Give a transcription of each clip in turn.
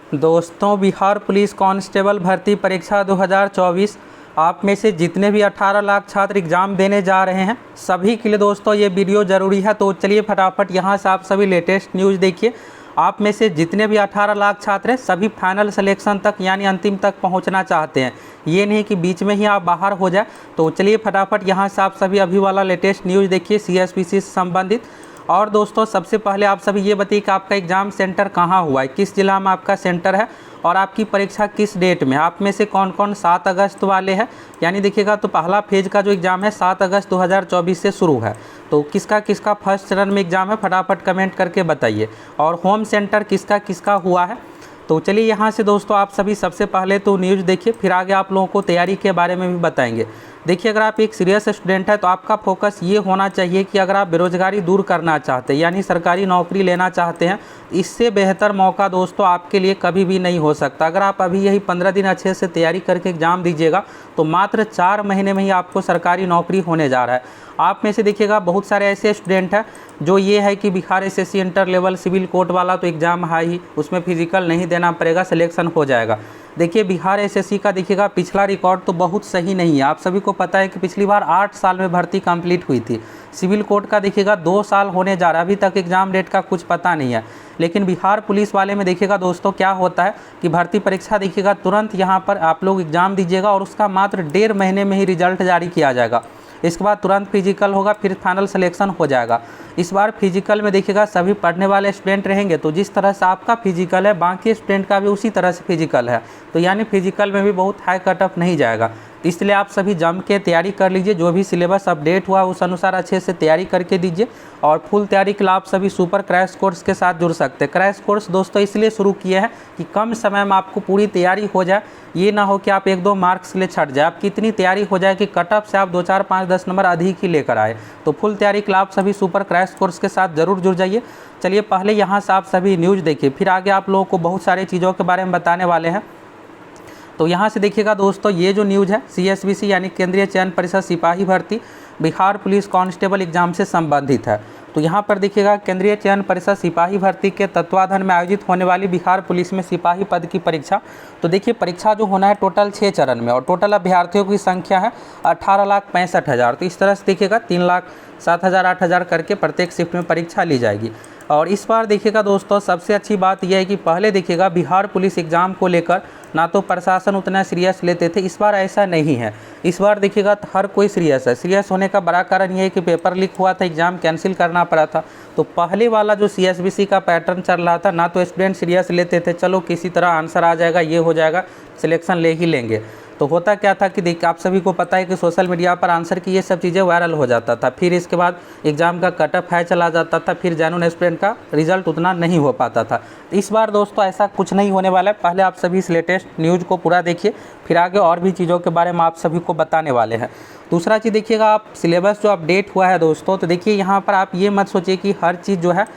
दोस्तों, Bihar police constable भर्ती परीक्षा 2024 आप में से जितने भी 18 लाख छात्र एग्ज़ाम देने जा रहे हैं सभी के लिए दोस्तों ये वीडियो ज़रूरी है। तो चलिए फटाफट यहाँ से आप सभी लेटेस्ट न्यूज़ देखिए। आप में से जितने भी 18 लाख छात्र हैं सभी फाइनल सिलेक्शन तक यानी अंतिम तक पहुँचना चाहते हैं, ये नहीं कि बीच में ही आप बाहर हो जाए। तो चलिए फटाफट यहाँ से आप सभी अभी वाला लेटेस्ट न्यूज़ देखिए CSPC से संबंधित। और दोस्तों सबसे पहले आप सभी ये बताइए कि आपका एग्ज़ाम सेंटर कहाँ हुआ है, किस जिला में आपका सेंटर है और आपकी परीक्षा किस डेट में। आप में से कौन कौन 7 अगस्त वाले हैं, यानी देखिएगा तो पहला फेज का जो एग्ज़ाम है 7 अगस्त 2024 से शुरू है। तो किसका किसका फर्स्ट चरण में एग्ज़ाम है फटाफट कमेंट करके बताइए। और होम सेंटर किसका किसका हुआ है। तो चलिए यहाँ से दोस्तों आप सभी सबसे पहले तो न्यूज़ देखिए, फिर आगे आप लोगों को तैयारी के बारे में भी बताएंगे। देखिए, अगर आप एक सीरियस स्टूडेंट है तो आपका फोकस ये होना चाहिए कि अगर आप बेरोजगारी दूर करना चाहते हैं यानी सरकारी नौकरी लेना चाहते हैं, इससे बेहतर मौका दोस्तों आपके लिए कभी भी नहीं हो सकता। अगर आप अभी यही 15 दिन अच्छे से तैयारी करके एग्ज़ाम दीजिएगा तो मात्र 4 महीने में ही आपको सरकारी नौकरी होने जा रहा है। आप में से देखिएगा बहुत सारे ऐसे स्टूडेंट हैं जो ये है कि Bihar SSC inter level civil court वाला तो एग्ज़ाम है ही, उसमें फिजिकल नहीं देना पड़ेगा, सिलेक्शन हो जाएगा। देखिए बिहार SSC का देखिएगा पिछला रिकॉर्ड तो बहुत सही नहीं है। आप सभी को पता है कि पिछली बार 8 साल में भर्ती कंप्लीट हुई थी। सिविल कोर्ट का देखिएगा 2 साल होने जा रहा है, अभी तक एग्ज़ाम डेट का कुछ पता नहीं है। लेकिन बिहार पुलिस वाले में देखिएगा दोस्तों क्या होता है कि भर्ती परीक्षा देखिएगा तुरंत यहाँ पर आप लोग एग्ज़ाम दीजिएगा और उसका मात्र 1.5 महीने में ही रिजल्ट जारी किया जाएगा। इसके बाद तुरंत फिजिकल होगा, फिर फाइनल सिलेक्शन हो जाएगा। इस बार फिजिकल में देखिएगा सभी पढ़ने वाले स्टूडेंट रहेंगे, तो जिस तरह से आपका फिजिकल है बाकी स्टूडेंट का भी उसी तरह से फिजिकल है, तो यानी फिजिकल में भी बहुत हाई कट ऑफ नहीं जाएगा। इसलिए आप सभी जम के तैयारी कर लीजिए, जो भी सिलेबस अपडेट हुआ उस अनुसार अच्छे से तैयारी करके दीजिए। और फुल तैयारी के लिए आप सभी सुपर क्रैश कोर्स के साथ जुड़ सकते हैं। क्रैश कोर्स दोस्तों इसलिए शुरू किए हैं कि कम समय में आपको पूरी तैयारी हो जाए, ये ना हो कि आप 1-2 मार्क्स के लिए छट जाए, आपकी इतनी तैयारी हो जाए कि कट ऑफ से आप 2, 4, 5, 10 नंबर अधिक ही लेकर आए। तो फुल तैयारी के लिए आप सभी सुपर क्रैश कोर्स के साथ जरूर जुड़ जाइए। चलिए पहले यहाँ से आप सभी न्यूज़ देखिए, फिर आगे आप लोगों को बहुत सारी चीज़ों के बारे में बताने वाले हैं। तो यहाँ से देखिएगा दोस्तों ये जो न्यूज़ है CSBC यानी केंद्रीय चयन परिषद सिपाही भर्ती बिहार पुलिस कांस्टेबल एग्जाम से संबंधित है। तो यहाँ पर देखिएगा केंद्रीय चयन परिषद सिपाही भर्ती के तत्वाधान में आयोजित होने वाली बिहार पुलिस में सिपाही पद की परीक्षा। तो देखिए परीक्षा जो होना है टोटल 6 चरण में और टोटल अभ्यर्थियों की संख्या है 18,65,000। तो इस तरह से देखिएगा 3,07,000 8,000 करके प्रत्येक शिफ्ट में परीक्षा ली जाएगी। और इस बार देखिएगा दोस्तों सबसे अच्छी बात यह है कि पहले देखिएगा बिहार पुलिस एग्ज़ाम को लेकर ना तो प्रशासन उतना सीरियस लेते थे, इस बार ऐसा नहीं है। इस बार देखिएगा तो हर कोई सीरियस है। सीरियस होने का बड़ा कारण ये है कि पेपर लीक हुआ था, एग्ज़ाम कैंसिल करना पड़ा था। तो पहले वाला जो CSBC का पैटर्न चल रहा था ना तो स्टूडेंट सीरियस लेते थे, चलो किसी तरह आंसर आ जाएगा, ये हो जाएगा, सिलेक्शन ले ही लेंगे। तो होता क्या था कि देखिए आप सभी को पता है कि सोशल मीडिया पर आंसर की ये सब चीज़ें वायरल हो जाता था, फिर इसके बाद एग्ज़ाम का कट ऑफ हाई चला जाता था, फिर जेन्युइन स्टूडेंट का रिजल्ट उतना नहीं हो पाता था। तो इस बार दोस्तों ऐसा कुछ नहीं होने वाला है। पहले आप सभी इस लेटेस्ट न्यूज़ को पूरा देखिए, फिर आगे और भी चीज़ों के बारे में आप सभी को बताने वाले हैं। दूसरा चीज़ देखिएगा आप सिलेबस जो अपडेट हुआ है दोस्तों, तो देखिए यहाँ पर आप ये मत सोचिए कि हर चीज़ जो है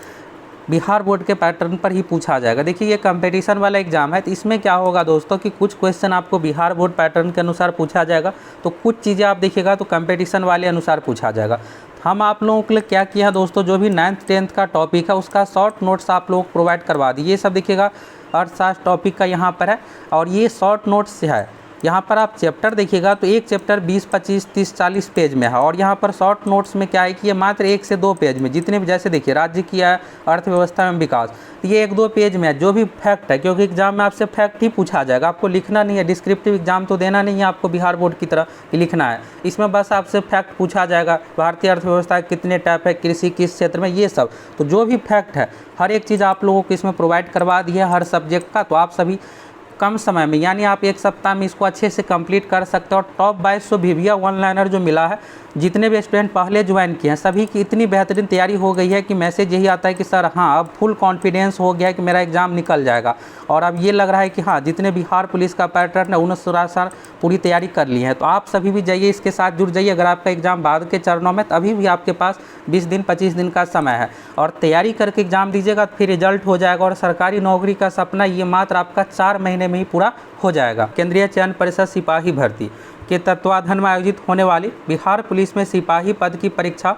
बिहार बोर्ड के पैटर्न पर ही पूछा जाएगा। देखिए ये कंपटीशन वाला एग्ज़ाम है, तो इसमें क्या होगा दोस्तों कि कुछ क्वेश्चन आपको बिहार बोर्ड पैटर्न के अनुसार पूछा जाएगा, तो कुछ चीज़ें आप देखिएगा तो कंपटीशन वाले अनुसार पूछा जाएगा। हम आप लोगों के लिए क्या किया है दोस्तों, जो भी 9th 10th का टॉपिक है उसका शॉर्ट नोट्स आप लोग प्रोवाइड करवा दिए। ये सब देखिएगा अर्थशास्त्र टॉपिक का यहाँ पर है और ये शॉर्ट नोट्स है। यहाँ पर आप चैप्टर देखिएगा तो एक चैप्टर 20, 25, 30, 40 पेज में है और यहाँ पर शॉर्ट नोट्स में क्या है कि ये मात्र 1 से 2 पेज में, जितने भी जैसे देखिए राज्य की अर्थव्यवस्था एवं विकास, ये 1-2 पेज में है जो भी फैक्ट है, क्योंकि एग्जाम में आपसे फैक्ट ही पूछा जाएगा, आपको लिखना नहीं है। डिस्क्रिप्टिव एग्जाम तो देना नहीं है आपको बिहार बोर्ड की तरह कि लिखना है, इसमें बस आपसे फैक्ट पूछा जाएगा। भारतीय अर्थव्यवस्था कितने टाइप है, कृषि किस क्षेत्र में, ये सब तो जो भी फैक्ट है हर एक चीज़ आप लोगों को इसमें प्रोवाइड करवा दी है हर सब्जेक्ट का। तो आप सभी कम समय में यानी आप 1 सप्ताह में इसको अच्छे से कंप्लीट कर सकते हो। और टॉप 2200 VVA वन लाइनर जो मिला है, जितने भी स्टूडेंट पहले ज्वाइन किए हैं सभी की इतनी बेहतरीन तैयारी हो गई है कि मैसेज यही आता है कि सर हाँ अब फुल कॉन्फिडेंस हो गया है कि मेरा एग्ज़ाम निकल जाएगा। और अब ये लग रहा है कि हाँ जितने बिहार पुलिस का पैटर्न है उन पूरी तैयारी कर ली है। तो आप सभी भी जाइए इसके साथ जुड़ जाइए। अगर आपका एग्ज़ाम बाद के चरणों में, अभी भी आपके पास 20 दिन 25 दिन का समय है और तैयारी करके एग्ज़ाम दीजिएगा, फिर रिजल्ट हो जाएगा और सरकारी नौकरी का सपना ये मात्र आपका 4 महीने में ही पूरा हो जाएगा। केंद्रीय चयन परिषद सिपाही भर्ती के तत्वाधान में आयोजित होने वाली बिहार पुलिस में सिपाही पद की परीक्षा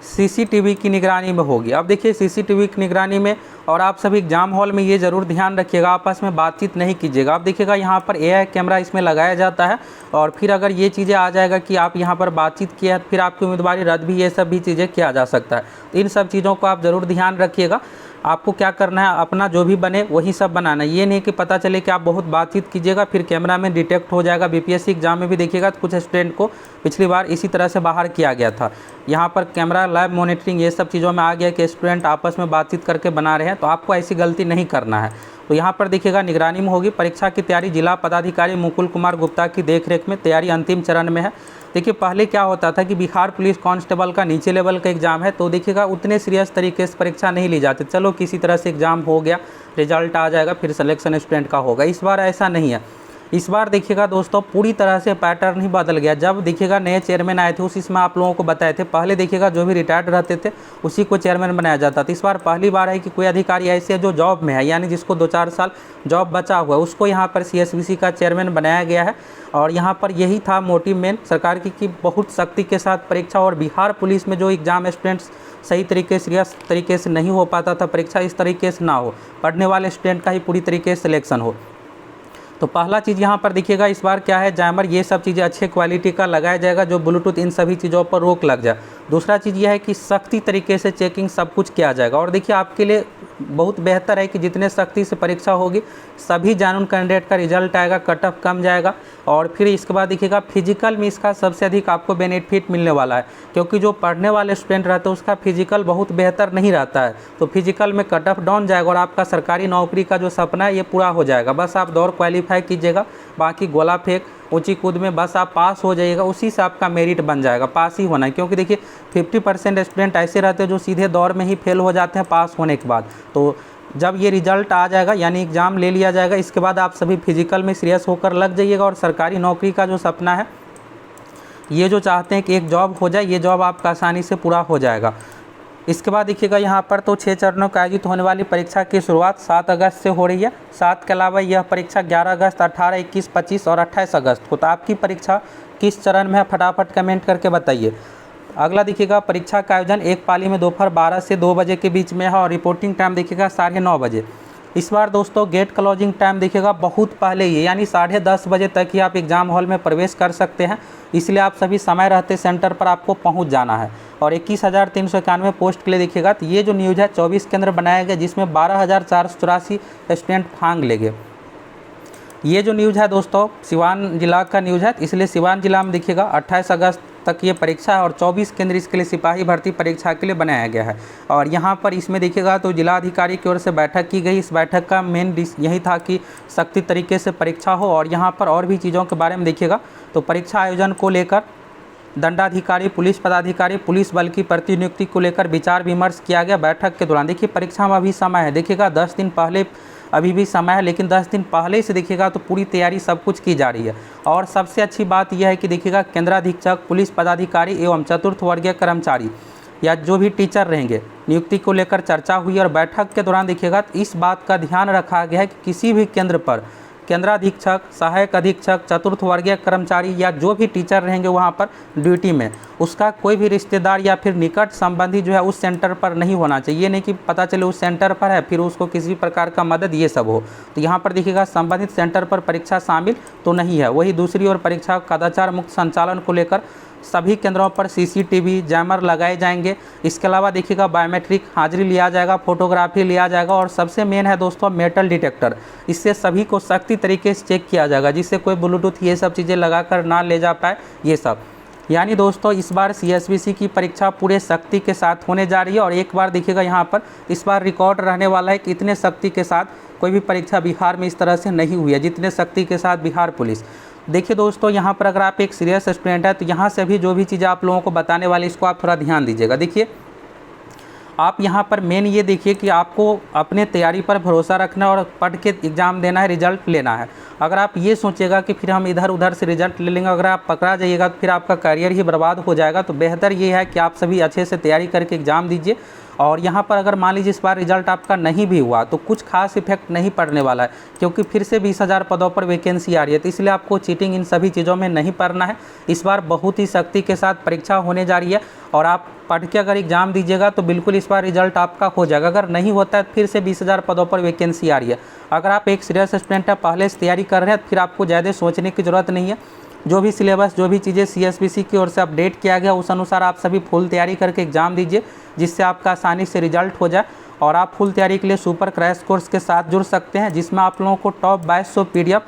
सीसीटीवी की निगरानी में होगी। अब देखिए सीसीटीवी की निगरानी में, और आप सभी एग्जाम हॉल में ये ज़रूर ध्यान रखिएगा, आपस में बातचीत नहीं कीजिएगा। आप देखिएगा यहाँ पर एआई कैमरा इसमें लगाया जाता है, और फिर अगर ये चीज़ें आ जाएगा कि आप यहाँ पर बातचीत किया है, फिर आपकी उम्मीदवारी रद्द भी, ये सब भी चीज़ें किया जा सकता है। तो इन सब चीज़ों को आप ज़रूर ध्यान रखिएगा। आपको क्या करना है, अपना जो भी बने वही सब बनाना है। ये नहीं कि पता चले कि आप बहुत बातचीत कीजिएगा फिर कैमरा में डिटेक्ट हो जाएगा। बीपीएससी एग्जाम में भी देखिएगा तो कुछ स्टूडेंट को पिछली बार इसी तरह से बाहर किया गया था। यहाँ पर कैमरा, लाइव मॉनिटरिंग, ये सब चीज़ों में आ गया कि स्टूडेंट आपस में बातचीत करके बना रहे हैं, तो आपको ऐसी गलती नहीं करना है। तो यहाँ पर देखिएगा निगरानी में होगी। परीक्षा की तैयारी जिला पदाधिकारी मुकुल कुमार गुप्ता की देखरेख में तैयारी अंतिम चरण में है। देखिए पहले क्या होता था कि बिहार पुलिस कांस्टेबल का नीचे लेवल का एग्ज़ाम है, तो देखिएगा उतने सीरियस तरीके से परीक्षा नहीं ली जाती। चलो किसी तरह से एग्ज़ाम हो गया, रिजल्ट आ जाएगा, फिर सिलेक्शन स्टूडेंट का होगा। इस बार ऐसा नहीं है। इस बार देखिएगा दोस्तों पूरी तरह से पैटर्न ही बदल गया। जब देखिएगा नए चेयरमैन आए थे उस इसमें आप लोगों को बताए थे, पहले देखिएगा जो भी रिटायर्ड रहते थे उसी को चेयरमैन बनाया जाता था। इस बार पहली बार है कि कोई अधिकारी ऐसे जो जॉब में है, यानी जिसको 2-4 साल जॉब बचा हुआ है, उसको यहाँ पर सीएसबीसी का चेयरमैन बनाया गया है। और यहाँ पर यही था मोटिव मेन सरकार की कि बहुत सख्ती के साथ परीक्षा, और बिहार पुलिस में जो एग्ज़ाम स्टूडेंट्स सही तरीके सीरियस तरीके से नहीं हो पाता था परीक्षा, इस तरीके से ना हो, पढ़ने वाले स्टूडेंट का ही पूरी तरीके से सिलेक्शन हो। तो पहला चीज़ यहाँ पर देखिएगा इस बार क्या है, जैमर ये सब चीज़ें अच्छे क्वालिटी का लगाया जाएगा, जो ब्लूटूथ, इन सभी चीज़ों पर रोक लग जाए। दूसरा चीज़ यह है कि सख्ती तरीके से चेकिंग सब कुछ किया जाएगा। और देखिए आपके लिए बहुत बेहतर है कि जितने सख्ती से परीक्षा होगी सभी जानून कैंडिडेट का रिजल्ट आएगा, कट ऑफ कम जाएगा। और फिर इसके बाद देखिएगा फिजिकल में इसका सबसे अधिक आपको बेनिफिट मिलने वाला है, क्योंकि जो पढ़ने वाले स्टूडेंट रहते हैं उसका फिजिकल बहुत बेहतर नहीं रहता है, तो फिजिकल में कट ऑफ डाउन जाएगा और आपका सरकारी नौकरी का जो सपना है ये पूरा हो जाएगा। बस आप दौड़ क्वालिफाई कीजिएगा, बाकी गोला फेंक, ऊंची कूद में बस आप पास हो जाइएगा, उसी से आपका मेरिट बन जाएगा, पास ही होना है। क्योंकि देखिए 50% स्टूडेंट ऐसे रहते हैं जो सीधे दौड़ में ही फेल हो जाते हैं पास होने के बाद। तो जब ये रिजल्ट आ जाएगा, यानी एग्ज़ाम ले लिया जाएगा, इसके बाद आप सभी फिजिकल में सीरियस होकर लग जाइएगा, और सरकारी नौकरी का जो सपना है, ये जो चाहते हैं कि एक जॉब हो जाए, ये जॉब आपका आसानी से पूरा हो जाएगा। इसके बाद देखिएगा यहाँ पर तो 6 चरणों का आयोजित होने वाली परीक्षा की शुरुआत 7 अगस्त से हो रही है। 7 के अलावा यह परीक्षा 11 अगस्त, 18, 21, 25 और 28 अगस्त को। तो आपकी परीक्षा किस चरण में है फटाफट कमेंट करके बताइए। अगला देखिएगा परीक्षा का आयोजन एक पाली में दोपहर 12 से 2 बजे के बीच में है, और रिपोर्टिंग टाइम देखिएगा 9:30 बजे। इस बार दोस्तों गेट क्लोजिंग टाइम देखिएगा बहुत पहले ही, यानी 10:30 बजे तक ही आप एग्ज़ाम हॉल में प्रवेश कर सकते हैं, इसलिए आप सभी समय रहते सेंटर पर आपको पहुंच जाना है। और 21,391 पोस्ट के लिए देखिएगा तो ये जो न्यूज़ है 24 केंद्र बनाया गया, जिसमें 12,484 स्टूडेंट भाग लेंगे। ये जो न्यूज़ है दोस्तों सिवान जिला का न्यूज़ है, इसलिए सिवान जिला में देखिएगा 28 अगस्त तक ये परीक्षा है, और 24 केंद्र इसके लिए सिपाही भर्ती परीक्षा के लिए बनाया गया है। और यहाँ पर इसमें देखिएगा तो जिला अधिकारी की ओर से बैठक की गई। इस बैठक का मेन यही था कि सख्ती तरीके से परीक्षा हो, और यहाँ पर और भी चीज़ों के बारे में देखिएगा तो परीक्षा आयोजन को लेकर दंडाधिकारी, पुलिस पदाधिकारी, पुलिस बल की प्रतिनियुक्ति को लेकर विचार विमर्श किया गया बैठक के दौरान। देखिए परीक्षा में अभी समय है, देखिएगा 10 दिन पहले अभी भी समय है, लेकिन 10 दिन पहले से देखिएगा तो पूरी तैयारी सब कुछ की जा रही है। और सबसे अच्छी बात यह है कि देखिएगा केंद्राधीक्षक, पुलिस पदाधिकारी एवं चतुर्थ वर्गीय कर्मचारी या जो भी टीचर रहेंगे नियुक्ति को लेकर चर्चा हुई, और बैठक के दौरान देखिएगा इस बात का ध्यान रखा गया है कि किसी भी केंद्र पर केंद्राधीक्षक, सहायक अधीक्षक, चतुर्थ वर्गीय कर्मचारी या जो भी टीचर रहेंगे वहाँ पर ड्यूटी में, उसका कोई भी रिश्तेदार या फिर निकट संबंधी जो है उस सेंटर पर नहीं होना चाहिए। ये नहीं कि पता चले उस सेंटर पर है फिर उसको किसी प्रकार का मदद ये सब हो। तो यहाँ पर देखिएगा संबंधित सेंटर पर परीक्षा शामिल तो नहीं है। वही दूसरी ओर परीक्षा कदाचार मुक्त संचालन को लेकर सभी केंद्रों पर सीसीटीवी जैमर लगाए जाएंगे। इसके अलावा देखिएगा बायोमेट्रिक हाजिरी लिया जाएगा, फोटोग्राफी लिया जाएगा, और सबसे मेन है दोस्तों मेटल डिटेक्टर। इससे सभी को सख्ती तरीके से चेक किया जाएगा, जिससे कोई ब्लूटूथ ये सब चीज़ें लगाकर ना ले जा पाए ये सब। यानी दोस्तों इस बार सीएसबीसी की परीक्षा पूरे सख्ती के साथ होने जा रही है। और एक बार देखिएगा यहाँ पर इस बार रिकॉर्ड रहने वाला है कि इतने सख्ती के साथ कोई भी परीक्षा बिहार में इस तरह से नहीं हुई है जितने सख्ती के साथ बिहार पुलिस। देखिए दोस्तों यहाँ पर अगर आप एक सीरियस स्टूडेंट है तो यहाँ से भी जो भी चीज़ें आप लोगों को बताने वाली इसको आप थोड़ा ध्यान दीजिएगा। देखिए आप यहाँ पर मेन ये देखिए कि आपको अपने तैयारी पर भरोसा रखना और पढ़ के एग्ज़ाम देना है, रिजल्ट लेना है। अगर आप ये सोचेगा कि फिर हम इधर उधर से रिजल्ट ले लेंगे, अगर आप पकड़ा जाइएगा तो फिर आपका करियर ही बर्बाद हो जाएगा। तो बेहतर ये है कि आप सभी अच्छे से तैयारी करके एग्ज़ाम दीजिए और यहाँ पर अगर मान लीजिए इस बार रिजल्ट आपका नहीं भी हुआ तो कुछ खास इफेक्ट नहीं पड़ने वाला है, क्योंकि फिर से 20,000 पदों पर वैकेंसी आ रही है। तो इसलिए आपको चीटिंग इन सभी चीज़ों में नहीं पड़ना है। इस बार बहुत ही सख्ती के साथ परीक्षा होने जा रही है और आप पढ़ के अगर एग्ज़ाम दीजिएगा तो बिल्कुल इस बार रिजल्ट आपका हो जाएगा। अगर नहीं होता है फिर से 20,000 पदों पर वैकेंसी आ रही है। अगर आप एक सीरियस स्टूडेंट है, पहले से तैयारी कर रहे हैं, फिर आपको ज़्यादा सोचने की ज़रूरत नहीं है। जो भी सिलेबस, जो भी चीज़ें CSBC की ओर से अपडेट किया गया उस अनुसार आप सभी फुल तैयारी करके एग्ज़ाम दीजिए, जिससे आपका आसानी से रिजल्ट हो जाए। और आप फुल तैयारी के लिए सुपर क्रैश कोर्स के साथ जुड़ सकते हैं, जिसमें आप लोगों को टॉप 2200 PDF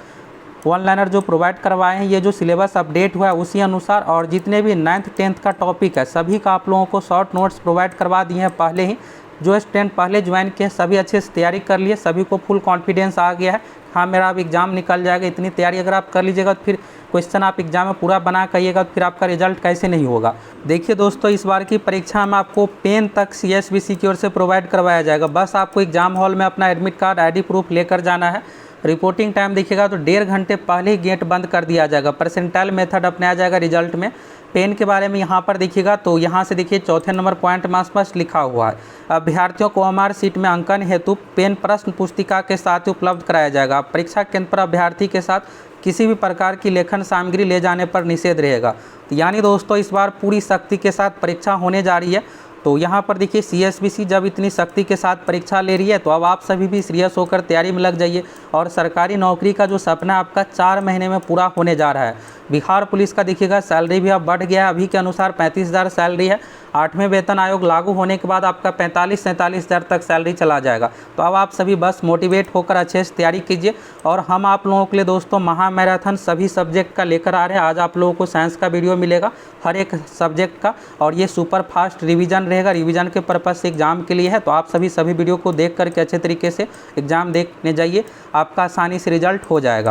वन लाइनर जो प्रोवाइड करवाए हैं, ये जो सिलेबस अपडेट हुआ है उसी अनुसार, और जितने भी 9th 10th का टॉपिक है सभी का आप लोगों को शॉर्ट नोट्स प्रोवाइड करवा दिए हैं पहले ही। जो स्टूडेंट पहले ज्वाइन किए सभी अच्छे से तैयारी कर लिए, सभी को फुल कॉन्फिडेंस आ गया है, हाँ मेरा अब एग्ज़ाम निकल जाएगा। इतनी तैयारी अगर आप कर लीजिएगा तो फिर क्वेश्चन आप एग्जाम में पूरा बना करिएगा तो फिर आपका रिजल्ट कैसे नहीं होगा। देखिए दोस्तों, इस बार की परीक्षा में आपको पेन तक CSBC की ओर से प्रोवाइड करवाया जाएगा। बस आपको एग्जाम हॉल में अपना एडमिट कार्ड, ID प्रूफ लेकर जाना है। रिपोर्टिंग टाइम देखिएगा तो 1.5 घंटे पहले ही गेट बंद कर दिया जाएगा। परसेंटाइल मेथड अपनाया जाएगा रिजल्ट में। पेन के बारे में यहाँ पर देखिएगा तो यहाँ से देखिए चौथे नंबर पॉइंट में स्पष्ट लिखा हुआ है, अभ्यर्थियों को OMR सीट में अंकन हेतु पेन प्रश्न पुस्तिका के साथ उपलब्ध कराया जाएगा। परीक्षा केंद्र पर अभ्यर्थी के साथ किसी भी प्रकार की लेखन सामग्री ले जाने पर निषेध रहेगा। यानी दोस्तों इस बार पूरी सख्ती के साथ परीक्षा होने जा रही है। तो यहाँ पर देखिए CSBC जब इतनी सख्ती के साथ परीक्षा ले रही है तो अब आप सभी भी सीरियस होकर तैयारी में लग जाइए और सरकारी नौकरी का जो सपना आपका 4 महीने में पूरा होने जा रहा है। बिहार पुलिस का देखिएगा सैलरी भी अब बढ़ गया है, अभी के अनुसार 35,000 सैलरी है। 8वें वेतन आयोग लागू होने के बाद आपका 45-47,000 तक सैलरी चला जाएगा। तो अब आप सभी बस मोटिवेट होकर अच्छे से तैयारी कीजिए। और हम आप लोगों के लिए दोस्तों महा मैराथन सभी सब्जेक्ट का लेकर आ रहे हैं। आज आप लोगों को साइंस का वीडियो मिलेगा हर एक सब्जेक्ट का, और ये सुपर फास्ट रिवीजन रहेगा, रिवीजन के पर्पज़ से एग्जाम के लिए है। तो आप सभी वीडियो को देख करके अच्छे तरीके से एग्जाम देखने जाइए, आपका आसानी से रिजल्ट हो जाएगा।